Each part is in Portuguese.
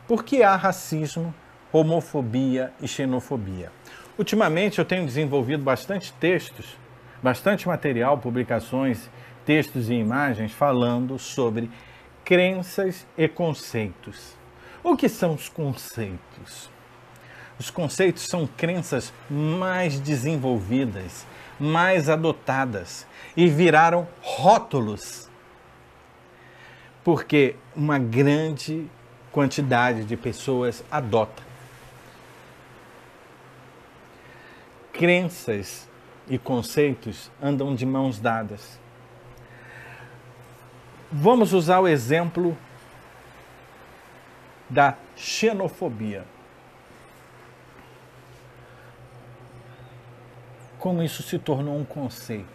Por que há racismo, homofobia e xenofobia? Ultimamente eu tenho desenvolvido bastante textos, bastante material, publicações, textos e imagens falando sobre crenças e conceitos. O que são os conceitos? Os conceitos são crenças mais desenvolvidas, mais adotadas e viraram rótulos, porque uma grande quantidade de pessoas adota. Crenças e conceitos andam de mãos dadas. Vamos usar o exemplo da xenofobia. Como isso se tornou um conceito.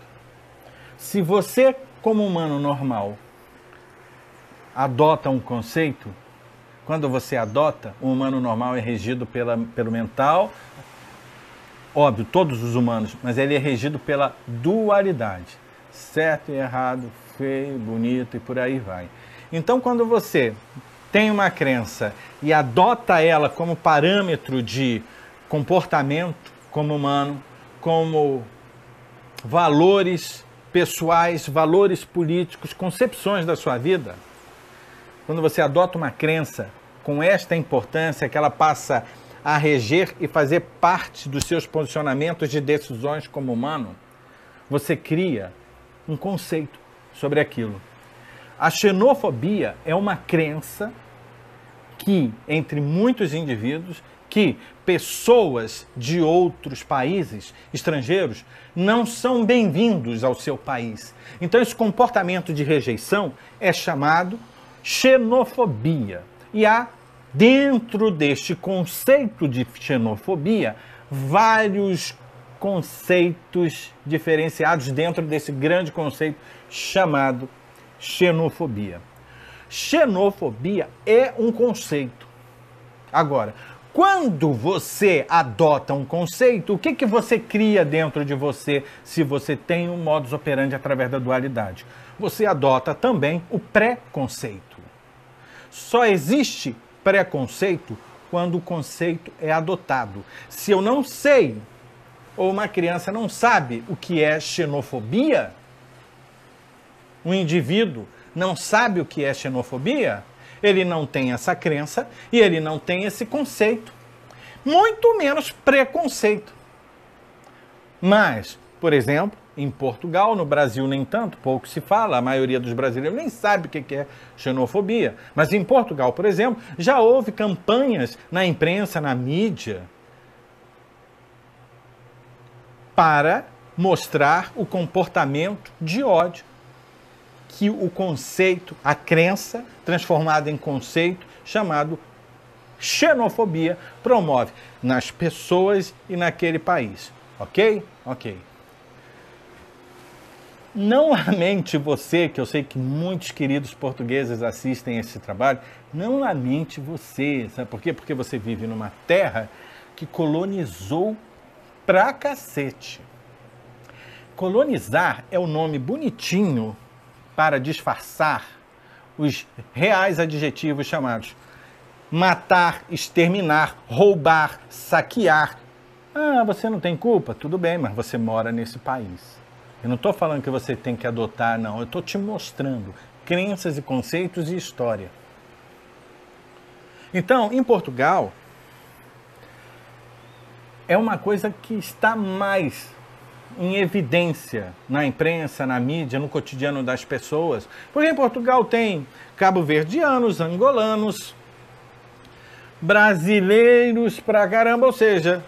Se você, como humano normal, adota um conceito, quando você adota, o humano normal é regido pelo mental, óbvio, todos os humanos, mas ele é regido pela dualidade, certo e errado, feio, bonito e por aí vai. Então, quando você tem uma crença e adota ela como parâmetro de comportamento como humano, como valores pessoais, valores políticos, concepções da sua vida, quando você adota uma crença com esta importância que ela passa a reger e fazer parte dos seus posicionamentos de decisões como humano, você cria um conceito sobre aquilo. A xenofobia é uma crença que, entre muitos indivíduos, que pessoas de outros países estrangeiros não são bem-vindos ao seu país. Então esse comportamento de rejeição é chamado xenofobia. E há, dentro deste conceito de xenofobia, vários conceitos diferenciados dentro desse grande conceito chamado xenofobia. Xenofobia é um conceito. Agora, quando você adota um conceito, o que você cria dentro de você se você tem um modus operandi através da dualidade? Você adota também o preconceito. Só existe preconceito quando o conceito é adotado. Se eu não sei, ou uma criança não sabe o que é xenofobia, um indivíduo não sabe o que é xenofobia, ele não tem essa crença e ele não tem esse conceito, muito menos preconceito. Mas, por exemplo, em Portugal, no Brasil nem tanto, pouco se fala, a maioria dos brasileiros nem sabe o que é xenofobia. Mas em Portugal, por exemplo, já houve campanhas na imprensa, na mídia, para mostrar o comportamento de ódio que o conceito, a crença transformada em conceito, chamado xenofobia, promove nas pessoas e naquele país. Ok? Ok. Não lamente você, que eu sei que muitos queridos portugueses assistem esse trabalho, não lamente você, sabe por quê? Porque você vive numa terra que colonizou pra cacete. Colonizar é o nome bonitinho para disfarçar os reais adjetivos chamados matar, exterminar, roubar, saquear. Ah, você não tem culpa? Tudo bem, mas você mora nesse país. Eu não estou falando que você tem que adotar, não. Eu estou te mostrando crenças e conceitos e história. Então, em Portugal, é uma coisa que está mais em evidência na imprensa, na mídia, no cotidiano das pessoas. Porque em Portugal tem cabo-verdianos, angolanos, brasileiros pra caramba, ou seja,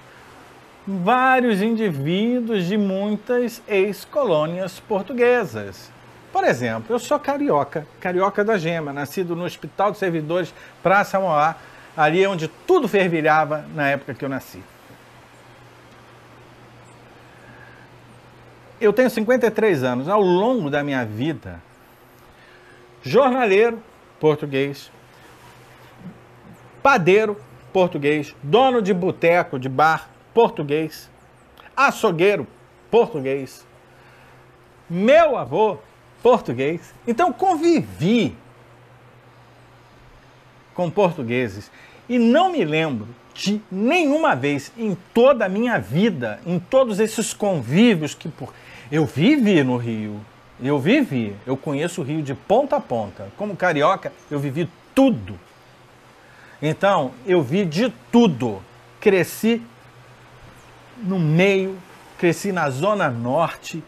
vários indivíduos de muitas ex-colônias portuguesas. Por exemplo, eu sou carioca, carioca da Gema, nascido no Hospital dos Servidores, Praça Mauá, ali onde tudo fervilhava na época que eu nasci. Eu tenho 53 anos, ao longo da minha vida, jornaleiro português, padeiro português, dono de boteco, de bar português, açougueiro português, meu avô português. Então convivi com portugueses E não me lembro de nenhuma vez em toda a minha vida, em todos esses convívios que eu vivi no Rio, eu conheço o Rio de ponta a ponta. Como carioca, eu vivi tudo. Então, eu vi de tudo. Cresci no meio, cresci na Zona Norte,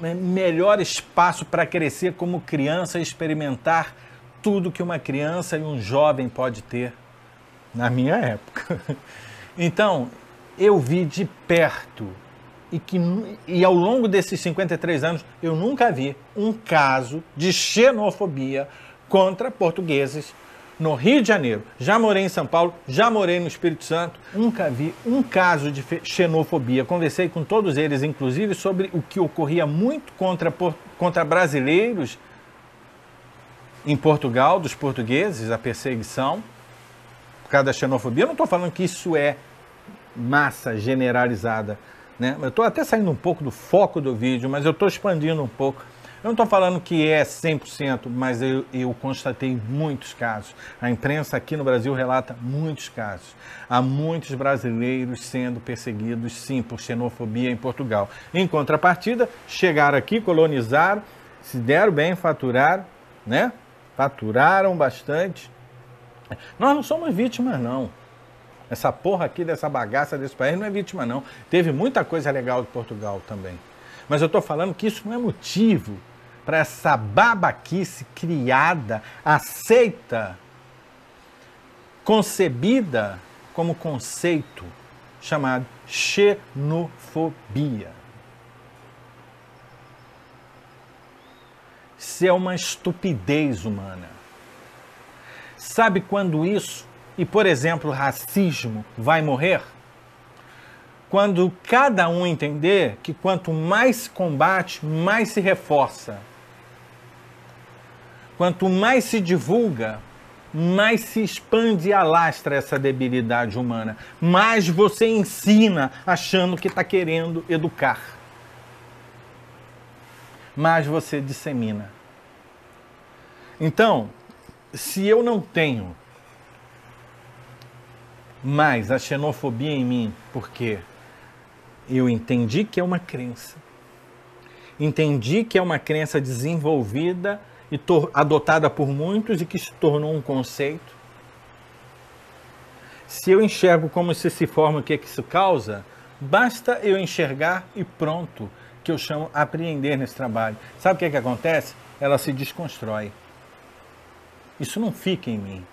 melhor espaço para crescer como criança e experimentar tudo que uma criança e um jovem pode ter na minha época. Então, eu vi de perto e ao longo desses 53 anos eu nunca vi um caso de xenofobia contra portugueses no Rio de Janeiro. Já morei em São Paulo, já morei no Espírito Santo, nunca vi um caso de xenofobia. Conversei com todos eles, inclusive, sobre o que ocorria muito contra brasileiros em Portugal, dos portugueses, a perseguição por causa da xenofobia. Eu não estou falando que isso é massa generalizada, né? Eu estou até saindo um pouco do foco do vídeo, mas eu estou expandindo um pouco. Eu não estou falando que é 100%, mas eu constatei muitos casos. A imprensa aqui no Brasil relata muitos casos. Há muitos brasileiros sendo perseguidos, sim, por xenofobia em Portugal. Em contrapartida, chegaram aqui, colonizaram, se deram bem, faturaram, né? Faturaram bastante. Nós não somos vítimas, não. Essa porra aqui, dessa bagaça desse país não é vítima, não. Teve muita coisa legal de Portugal também. Mas eu estou falando que isso não é motivo para essa babaquice criada, aceita, concebida como conceito chamado xenofobia. Isso é uma estupidez humana. Sabe quando isso, e por exemplo, racismo, vai morrer? Quando cada um entender que quanto mais se combate, mais se reforça. Quanto mais se divulga, mais se expande e alastra essa debilidade humana. Mais você ensina achando que está querendo educar. Mais você dissemina. Então, se eu não tenho mais a xenofobia em mim, porque eu entendi que é uma crença. Entendi que é uma crença desenvolvida e adotada por muitos e que se tornou um conceito. Se eu enxergo como isso se forma, o que isso causa, basta eu enxergar e pronto, que eu chamo apreender nesse trabalho. Sabe o que acontece? Ela se desconstrói. Isso não fica em mim.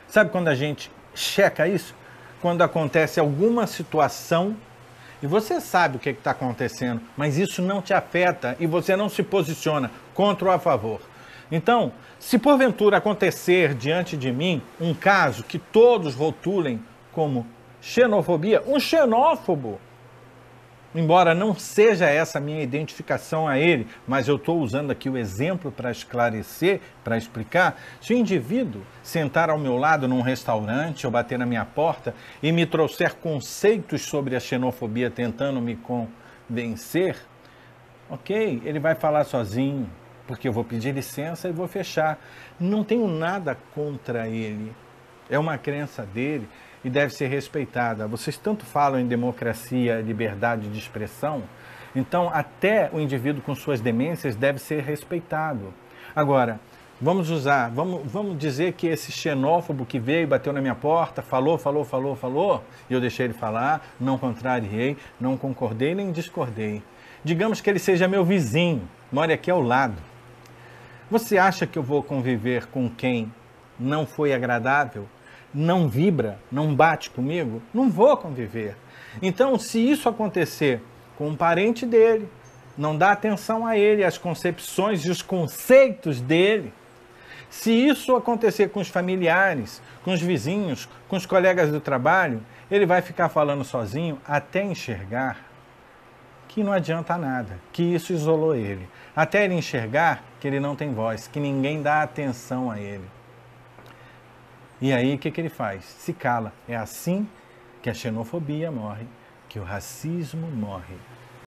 Sabe quando a gente checa isso? Quando acontece alguma situação e você sabe o que está acontecendo, mas isso não te afeta e você não se posiciona contra ou a favor. Então, se porventura acontecer diante de mim um caso que todos rotulem como xenofobia, um xenófobo, embora não seja essa a minha identificação a ele, mas eu estou usando aqui o exemplo para esclarecer, para explicar. Se o indivíduo sentar ao meu lado num restaurante ou bater na minha porta e me trouxer conceitos sobre a xenofobia tentando me convencer, ok, ele vai falar sozinho, porque eu vou pedir licença e vou fechar. Não tenho nada contra ele, é uma crença dele e deve ser respeitada. Vocês tanto falam em democracia, liberdade de expressão, então até o indivíduo com suas demências deve ser respeitado. Agora, vamos dizer que esse xenófobo que veio, bateu na minha porta, falou, e eu deixei ele falar, não contrariei, não concordei nem discordei. Digamos que ele seja meu vizinho, mora aqui ao lado. Você acha que eu vou conviver com quem não foi agradável? Não vibra, não bate comigo? Não vou conviver. Então, se isso acontecer com um parente dele, não dá atenção a ele, às concepções e os conceitos dele. Se isso acontecer com os familiares, com os vizinhos, com os colegas do trabalho, ele vai ficar falando sozinho até enxergar que não adianta nada, que isso isolou ele. Até ele enxergar que ele não tem voz, que ninguém dá atenção a ele. E aí, o que ele faz? Se cala. É assim que a xenofobia morre, que o racismo morre.